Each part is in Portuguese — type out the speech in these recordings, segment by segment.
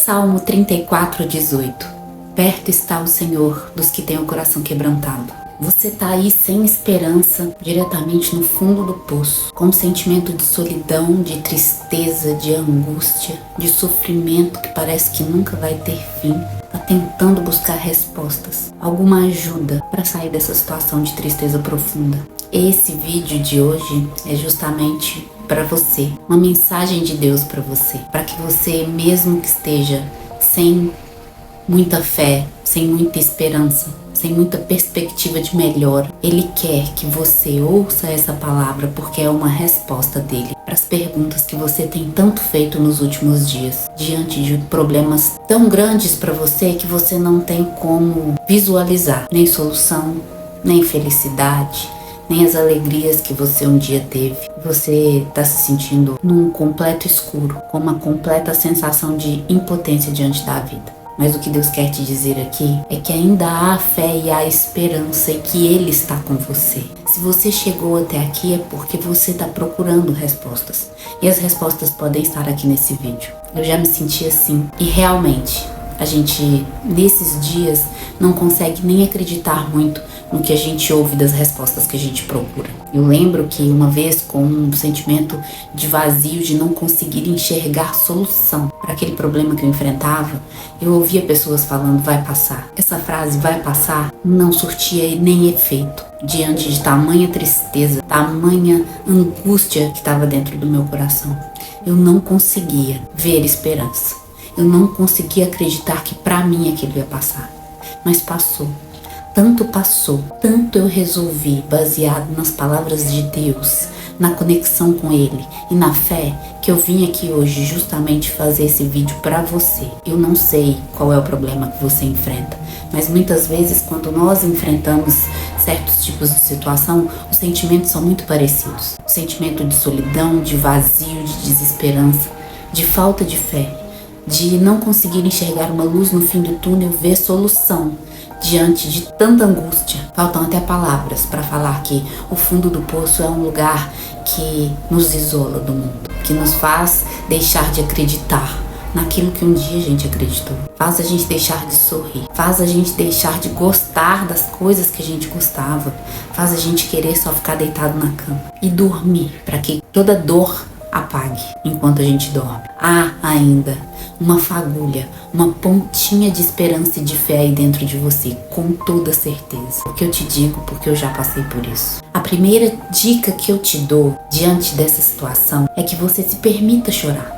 Salmo 34:18. Perto está o Senhor dos que têm o coração quebrantado. Você está aí sem esperança, diretamente no fundo do poço, com um sentimento de solidão, de tristeza, de angústia, de sofrimento que parece que nunca vai ter fim. Está tentando buscar respostas, alguma ajuda para sair dessa situação de tristeza profunda. Esse vídeo de hoje é justamente para você, uma mensagem de Deus para você, para que você, mesmo que esteja sem muita fé, sem muita esperança, sem muita perspectiva de melhor, Ele quer que você ouça essa palavra porque é uma resposta dele para as perguntas que você tem tanto feito nos últimos dias, diante de problemas tão grandes para você que você não tem como visualizar nem solução, nem felicidade, nem as alegrias que você um dia teve. Você está se sentindo num completo escuro, com uma completa sensação de impotência diante da vida. Mas o que Deus quer te dizer aqui é que ainda há fé e há esperança e que Ele está com você. Se você chegou até aqui é porque você está procurando respostas. E as respostas podem estar aqui nesse vídeo. Eu já me senti assim. E realmente, a gente, nesses dias, não consegue nem acreditar muito no que a gente ouve das respostas que a gente procura. Eu lembro que uma vez, com um sentimento de vazio, de não conseguir enxergar solução para aquele problema que eu enfrentava, eu ouvia pessoas falando, vai passar. Essa frase, vai passar, não surtia nem efeito diante de tamanha tristeza, tamanha angústia que estava dentro do meu coração. Eu não conseguia ver esperança. Eu não conseguia acreditar que para mim aquilo ia passar. Mas passou. Tanto passou, tanto eu resolvi, baseado nas palavras de Deus, na conexão com Ele e na fé, que eu vim aqui hoje justamente fazer esse vídeo para você. Eu não sei qual é o problema que você enfrenta, mas muitas vezes quando nós enfrentamos certos tipos de situação, os sentimentos são muito parecidos. O sentimento de solidão, de vazio, de desesperança, de falta de fé, de não conseguir enxergar uma luz no fim do túnel, ver solução diante de tanta angústia. Faltam até palavras para falar que o fundo do poço é um lugar que nos isola do mundo, que nos faz deixar de acreditar naquilo que um dia a gente acreditou. Faz a gente deixar de sorrir, faz a gente deixar de gostar das coisas que a gente gostava, faz a gente querer só ficar deitado na cama e dormir, para que toda dor apague enquanto a gente dorme. Há ainda uma fagulha, uma pontinha de esperança e de fé aí dentro de você, com toda certeza. Porque eu te digo, porque eu já passei por isso. A primeira dica que eu te dou diante dessa situação é que você se permita chorar.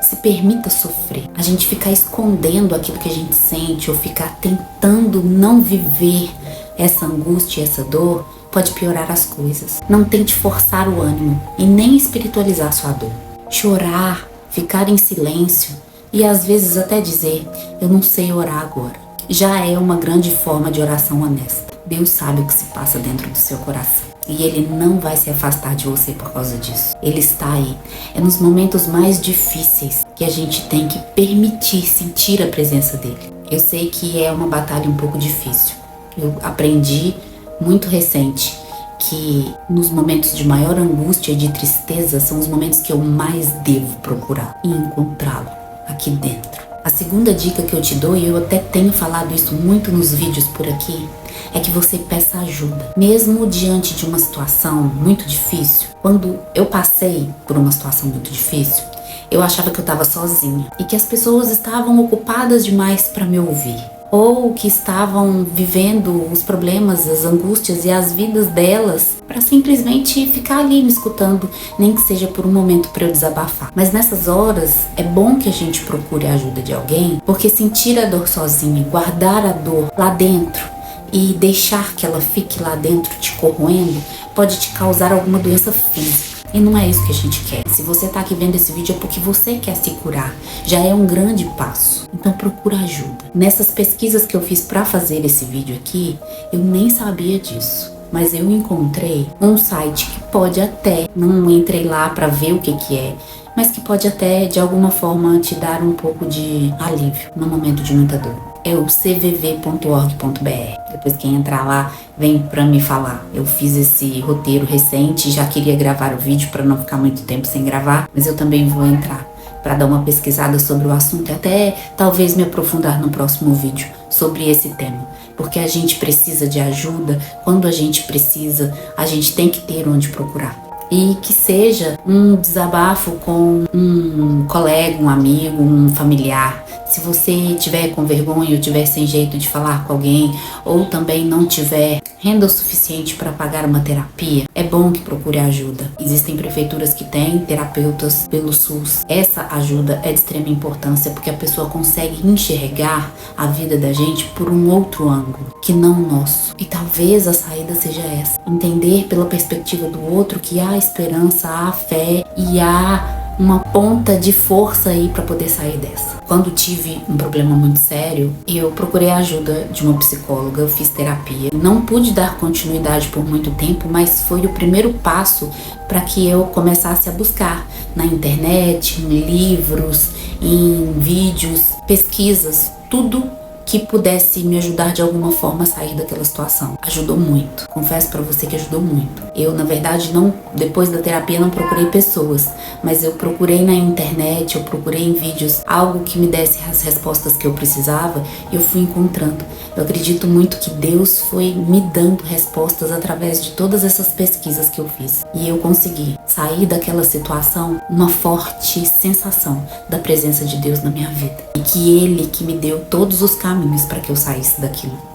Se permita sofrer. A gente ficar escondendo aquilo que a gente sente ou ficar tentando não viver essa angústia e essa dor pode piorar as coisas. Não tente forçar o ânimo e nem espiritualizar sua dor. Chorar, ficar em silêncio e às vezes até dizer, eu não sei orar agora, já é uma grande forma de oração honesta. Deus sabe o que se passa dentro do seu coração e Ele não vai se afastar de você por causa disso. Ele está aí. É nos momentos mais difíceis que a gente tem que permitir sentir a presença dEle. Eu sei que é uma batalha um pouco difícil. Eu aprendi muito recente que nos momentos de maior angústia e de tristeza são os momentos que eu mais devo procurar e encontrá-lo aqui dentro. A segunda dica que eu te dou, e eu até tenho falado isso muito nos vídeos por aqui, é que você peça ajuda. Mesmo diante de uma situação muito difícil, quando eu passei por uma situação muito difícil, eu achava que eu estava sozinha e que as pessoas estavam ocupadas demais para me ouvir, ou que estavam vivendo os problemas, as angústias e as vidas delas para simplesmente ficar ali me escutando, nem que seja por um momento para eu desabafar. Mas nessas horas é bom que a gente procure a ajuda de alguém, porque sentir a dor sozinha, guardar a dor lá dentro e deixar que ela fique lá dentro te corroendo pode te causar alguma doença física. E não é isso que a gente quer. Se você tá aqui vendo esse vídeo é porque você quer se curar. Já é um grande passo. Então procura ajuda. Nessas pesquisas que eu fiz para fazer esse vídeo aqui, eu nem sabia disso. Mas eu encontrei um site que pode até, não entrei lá para ver o que é, mas que pode até de alguma forma te dar um pouco de alívio no momento de muita dor. É o cvv.org.br. Depois quem entrar lá vem pra me falar. Eu fiz esse roteiro recente, já queria gravar o vídeo para não ficar muito tempo sem gravar, mas eu também vou entrar para dar uma pesquisada sobre o assunto e até talvez me aprofundar no próximo vídeo sobre esse tema. Porque a gente precisa de ajuda, quando a gente precisa, a gente tem que ter onde procurar. E que seja um desabafo com um colega, um amigo, um familiar. Se você tiver com vergonha ou tiver sem jeito de falar com alguém, ou também não tiver renda o suficiente para pagar uma terapia, é bom que procure ajuda. Existem prefeituras que têm terapeutas pelo SUS. Essa ajuda é de extrema importância porque a pessoa consegue enxergar a vida da gente por um outro ângulo, que não o nosso. E talvez a saída seja essa. Entender pela perspectiva do outro que há esperança, há fé e há uma ponta de força aí para poder sair dessa. Quando tive um problema muito sério, eu procurei a ajuda de uma psicóloga, eu fiz terapia. Não pude dar continuidade por muito tempo, mas foi o primeiro passo para que eu começasse a buscar na internet, em livros, em vídeos, pesquisas, tudo que pudesse me ajudar de alguma forma a sair daquela situação. Ajudou muito. Confesso pra você que ajudou muito. Eu, na verdade, depois da terapia não procurei pessoas, mas eu procurei na internet, eu procurei em vídeos algo que me desse as respostas que eu precisava e eu fui encontrando. Eu acredito muito que Deus foi me dando respostas através de todas essas pesquisas que eu fiz. E eu consegui sair daquela situação uma forte sensação da presença de Deus na minha vida. E que Ele que me deu todos os caminhos para que eu saísse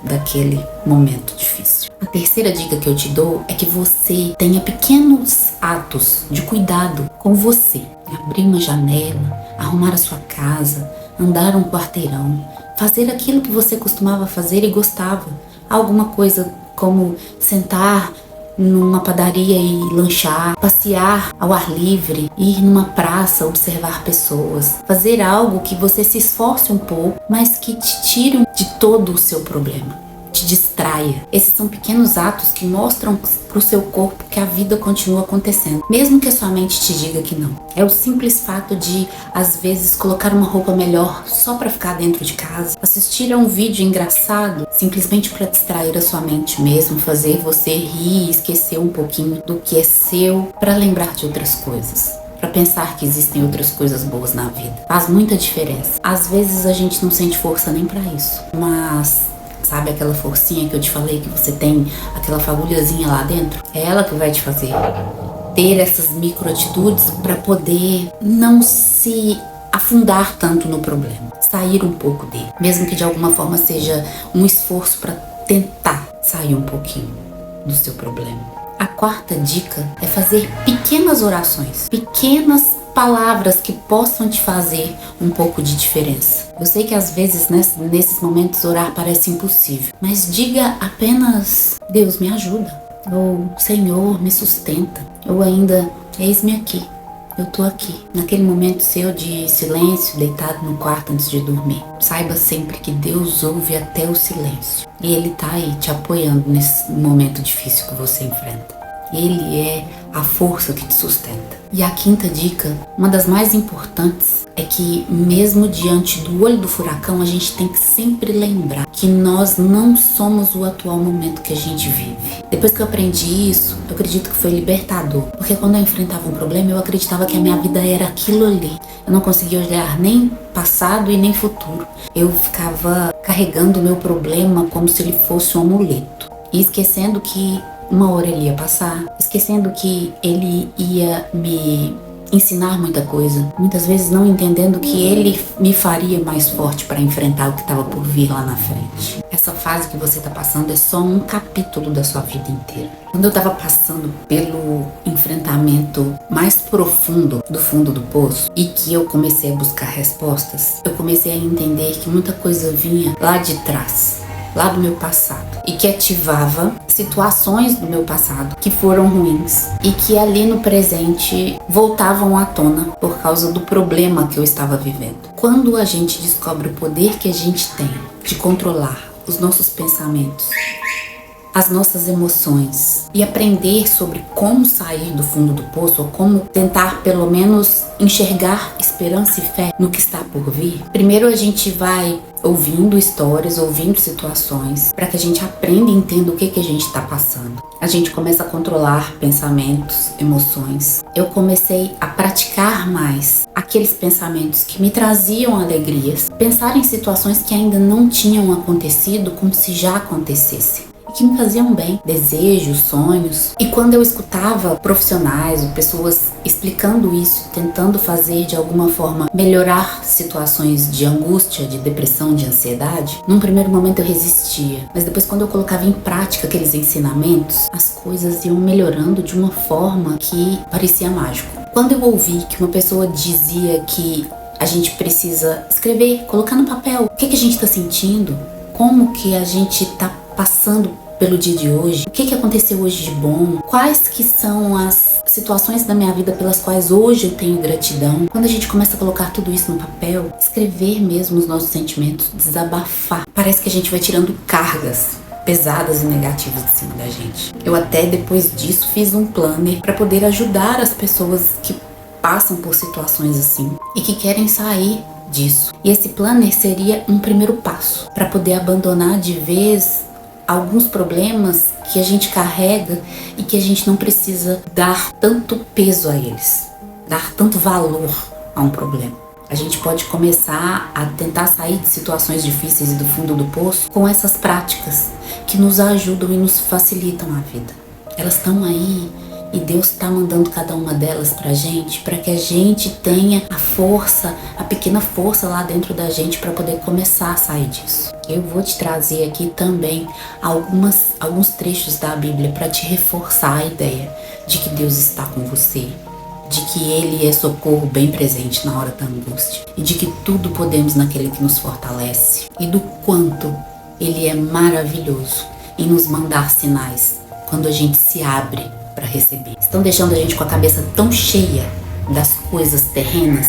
daquele momento difícil. A terceira dica que eu te dou é que você tenha pequenos atos de cuidado com você. Abrir uma janela, arrumar a sua casa, andar um quarteirão, fazer aquilo que você costumava fazer e gostava. Alguma coisa como sentar numa padaria e lanchar, passear ao ar livre, ir numa praça, observar pessoas, fazer algo que você se esforce um pouco, mas que te tire de todo o seu problema, te distraia. Esses são pequenos atos que mostram pro seu corpo que a vida continua acontecendo, mesmo que a sua mente te diga que não. É o simples fato de, às vezes, colocar uma roupa melhor só para ficar dentro de casa, assistir a um vídeo engraçado simplesmente para distrair a sua mente mesmo, fazer você rir e esquecer um pouquinho do que é seu para lembrar de outras coisas, para pensar que existem outras coisas boas na vida. Faz muita diferença. Às vezes a gente não sente força nem para isso, mas sabe aquela forcinha que eu te falei que você tem, aquela fagulhazinha lá dentro? É ela que vai te fazer ter essas microatitudes para poder não se afundar tanto no problema, sair um pouco dele, mesmo que de alguma forma seja um esforço para tentar sair um pouquinho do seu problema. A quarta dica é fazer pequenas orações, pequenas palavras que possam te fazer um pouco de diferença. Eu sei que às vezes nesses momentos orar parece impossível, mas diga apenas: Deus me ajuda, ou Senhor me sustenta, ou ainda eis-me aqui, eu tô aqui. Naquele momento seu de silêncio, deitado no quarto antes de dormir, saiba sempre que Deus ouve até o silêncio e Ele tá aí te apoiando nesse momento difícil que você enfrenta. Ele é a força que te sustenta. E a quinta dica, uma das mais importantes, é que mesmo diante do olho do furacão, a gente tem que sempre lembrar que nós não somos o atual momento que a gente vive. Depois que eu aprendi isso, eu acredito que foi libertador. Porque quando eu enfrentava um problema, eu acreditava que a minha vida era aquilo ali. Eu não conseguia olhar nem passado e nem futuro. Eu ficava carregando o meu problema como se ele fosse um amuleto. E esquecendo que uma hora ele ia passar, esquecendo que ele ia me ensinar muita coisa, muitas vezes não entendendo que ele me faria mais forte para enfrentar o que estava por vir lá na frente. Essa fase que você está passando é só um capítulo da sua vida inteira. Quando eu estava passando pelo enfrentamento mais profundo do fundo do poço e que eu comecei a buscar respostas, eu comecei a entender que muita coisa vinha lá de trás, lá do meu passado, e que ativava situações do meu passado que foram ruins e que ali no presente voltavam à tona por causa do problema que eu estava vivendo. Quando a gente descobre o poder que a gente tem de controlar os nossos pensamentos, as nossas emoções e aprender sobre como sair do fundo do poço, ou como tentar pelo menos enxergar esperança e fé no que está por vir, primeiro a gente vai ouvindo histórias, ouvindo situações, para que a gente aprenda e entenda o que a gente está passando. A gente começa a controlar pensamentos, emoções. Eu comecei a praticar mais aqueles pensamentos que me traziam alegrias, pensar em situações que ainda não tinham acontecido como se já acontecessem. Que me faziam bem, desejos, sonhos. E quando eu escutava profissionais ou pessoas explicando isso, tentando fazer de alguma forma melhorar situações de angústia, de depressão, de ansiedade, num primeiro momento eu resistia. Mas depois, quando eu colocava em prática aqueles ensinamentos, as coisas iam melhorando de uma forma que parecia mágico. Quando eu ouvi que uma pessoa dizia que a gente precisa escrever, colocar no papel o que a gente está sentindo, como que a gente está passando pelo dia de hoje, o que aconteceu hoje de bom, quais que são as situações da minha vida pelas quais hoje eu tenho gratidão. Quando a gente começa a colocar tudo isso no papel, escrever mesmo os nossos sentimentos, desabafar, parece que a gente vai tirando cargas pesadas e negativas de cima da gente. Eu até depois disso fiz um planner para poder ajudar as pessoas que passam por situações assim e que querem sair disso. E esse planner seria um primeiro passo para poder abandonar de vez alguns problemas que a gente carrega e que a gente não precisa dar tanto peso a eles, dar tanto valor a um problema. A gente pode começar a tentar sair de situações difíceis e do fundo do poço com essas práticas que nos ajudam e nos facilitam a vida. Elas estão aí e Deus está mandando cada uma delas pra gente, para que a gente tenha a força, a pequena força lá dentro da gente para poder começar a sair disso. Eu vou te trazer aqui também alguns trechos da Bíblia para te reforçar a ideia de que Deus está com você, de que Ele é socorro bem presente na hora da angústia e de que tudo podemos naquele que nos fortalece e do quanto Ele é maravilhoso em nos mandar sinais quando a gente se abre para receber. Estão deixando a gente com a cabeça tão cheia das coisas terrenas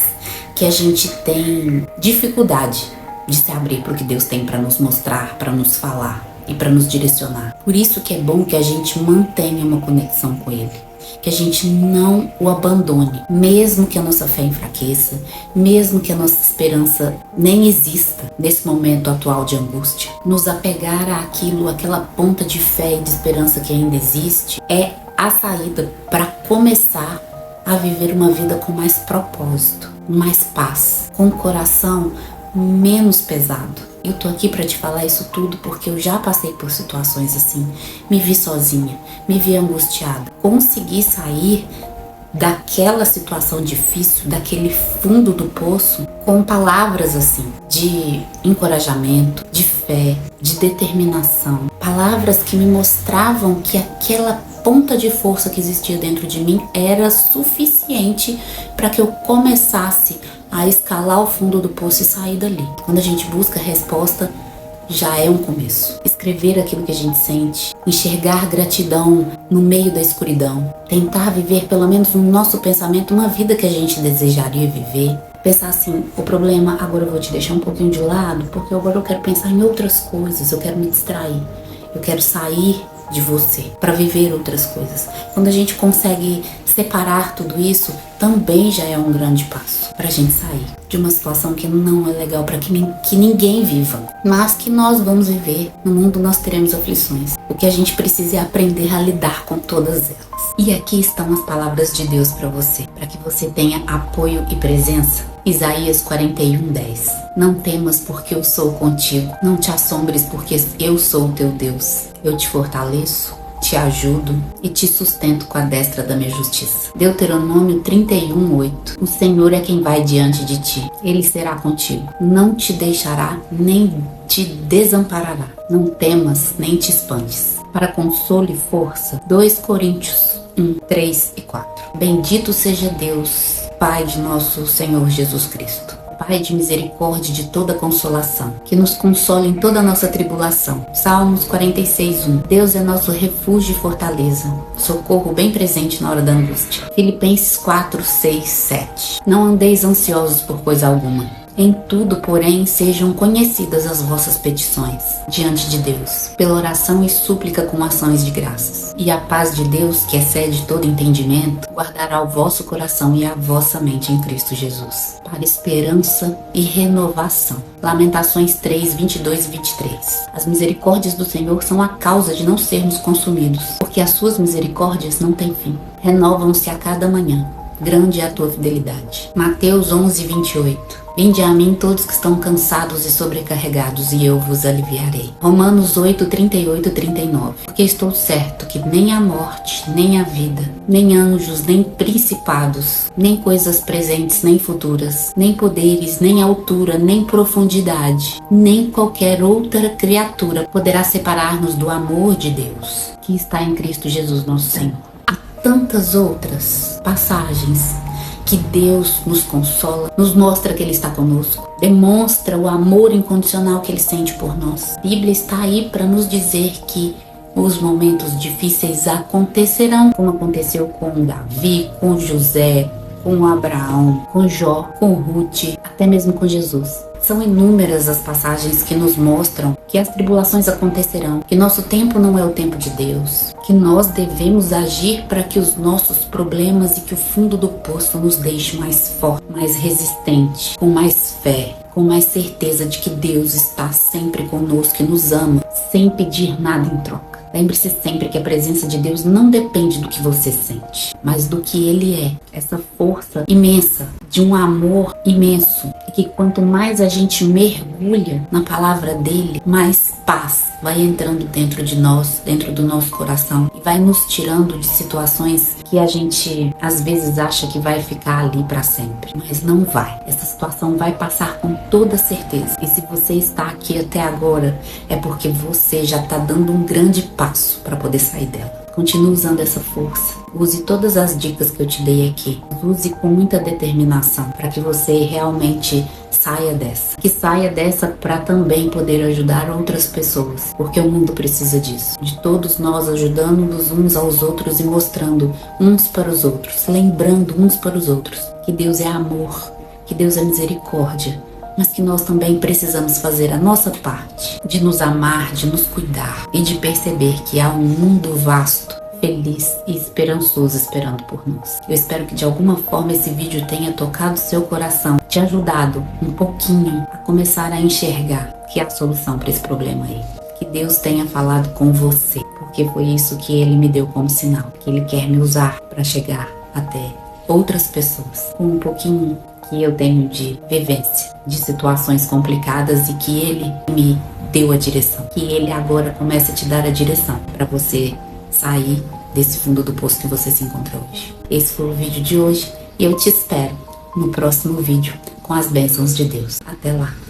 que a gente tem dificuldade de se abrir para o que Deus tem para nos mostrar, para nos falar e para nos direcionar. Por isso que é bom que a gente mantenha uma conexão com Ele, que a gente não o abandone, mesmo que a nossa fé enfraqueça, mesmo que a nossa esperança nem exista nesse momento atual de angústia. Nos apegar àquilo, aquela ponta de fé e de esperança que ainda existe, é a saída para começar a viver uma vida com mais propósito, mais paz, com o coração menos pesado. Eu tô aqui para te falar isso tudo porque eu já passei por situações assim, me vi sozinha, me vi angustiada, consegui sair daquela situação difícil, daquele fundo do poço, com palavras assim, de encorajamento, de fé, de determinação, palavras que me mostravam que aquela ponta de força que existia dentro de mim era suficiente para que eu começasse a escalar o fundo do poço e sair dali. Quando a gente busca a resposta, já é um começo. Escrever aquilo que a gente sente, enxergar gratidão no meio da escuridão, tentar viver, pelo menos no nosso pensamento, uma vida que a gente desejaria viver. Pensar assim, o problema agora eu vou te deixar um pouquinho de lado, porque agora eu quero pensar em outras coisas, eu quero me distrair, eu quero sair de você para viver outras coisas. Quando a gente consegue separar tudo isso, também já é um grande passo para a gente sair de uma situação que não é legal para que ninguém viva, mas que nós vamos viver. No mundo nós teremos aflições. O que a gente precisa é aprender a lidar com todas elas. E aqui estão as palavras de Deus para você, para que você tenha apoio e presença. Isaías 41:10. Não temas porque eu sou contigo, não te assombres porque eu sou o teu Deus. Eu te fortaleço, te ajudo e te sustento com a destra da minha justiça. Deuteronômio 31:8. O Senhor é quem vai diante de ti. Ele será contigo. Não te deixará nem te desamparará. Não temas nem te espantes. Para consolo e força, 2 Coríntios 1:3 e 4. Bendito seja Deus, Pai de nosso Senhor Jesus Cristo, Pai de misericórdia e de toda consolação, que nos consola em toda a nossa tribulação. Salmos 46:1. Deus é nosso refúgio e fortaleza, socorro bem presente na hora da angústia. Filipenses 4:6-7. Não andeis ansiosos por coisa alguma. Em tudo, porém, sejam conhecidas as vossas petições diante de Deus, pela oração e súplica com ações de graças. E a paz de Deus, que excede todo entendimento, guardará o vosso coração e a vossa mente em Cristo Jesus, para esperança e renovação. Lamentações 3, 22 e 23. As misericórdias do Senhor são a causa de não sermos consumidos, porque as suas misericórdias não têm fim. Renovam-se a cada manhã. Grande é a tua fidelidade. Mateus 11, 28. Vinde a mim todos que estão cansados e sobrecarregados, e eu vos aliviarei. Romanos 8, 38 e 39. Porque estou certo que nem a morte, nem a vida, nem anjos, nem principados, nem coisas presentes, nem futuras, nem poderes, nem altura, nem profundidade, nem qualquer outra criatura poderá separar-nos do amor de Deus, que está em Cristo Jesus nosso Senhor. Há tantas outras passagens que Deus nos consola, nos mostra que Ele está conosco, demonstra o amor incondicional que Ele sente por nós. A Bíblia está aí para nos dizer que os momentos difíceis acontecerão, como aconteceu com Davi, com José, com Abraão, com Jó, com Ruth, até mesmo com Jesus. São inúmeras as passagens que nos mostram que as tribulações acontecerão, que nosso tempo não é o tempo de Deus, que nós devemos agir para que os nossos problemas e que o fundo do poço nos deixe mais forte, mais resistente, com mais fé, com mais certeza de que Deus está sempre conosco e nos ama, sem pedir nada em troca. Lembre-se sempre que a presença de Deus não depende do que você sente, mas do que Ele é. Essa força imensa, de um amor imenso. E que quanto mais a gente mergulha na palavra dEle, mais paz vai entrando dentro de nós, dentro do nosso coração. E vai nos tirando de situações que a gente às vezes acha que vai ficar ali para sempre. Mas não vai. Essa situação vai passar com toda certeza. E se você está aqui até agora, é porque você já está dando um grande passo para poder sair dela. Continue usando essa força. Use todas as dicas que eu te dei aqui. Use com muita determinação para que você realmente saia dessa. Que saia dessa para também poder ajudar outras pessoas. Porque o mundo precisa disso. De todos nós ajudando-nos uns aos outros e mostrando uns para os outros. Lembrando uns para os outros que Deus é amor, que Deus é misericórdia. Mas que nós também precisamos fazer a nossa parte, de nos amar, de nos cuidar e de perceber que há um mundo vasto, feliz e esperançoso esperando por nós. Eu espero que de alguma forma esse vídeo tenha tocado seu coração, te ajudado um pouquinho a começar a enxergar que há solução para esse problema aí. Que Deus tenha falado com você, porque foi isso que Ele me deu como sinal, que Ele quer me usar para chegar até outras pessoas com um pouquinho que eu tenho de vivência, de situações complicadas e que Ele me deu a direção. Que Ele agora comece a te dar a direção para você sair desse fundo do poço que você se encontra hoje. Esse foi o vídeo de hoje e eu te espero no próximo vídeo com as bênçãos de Deus. Até lá!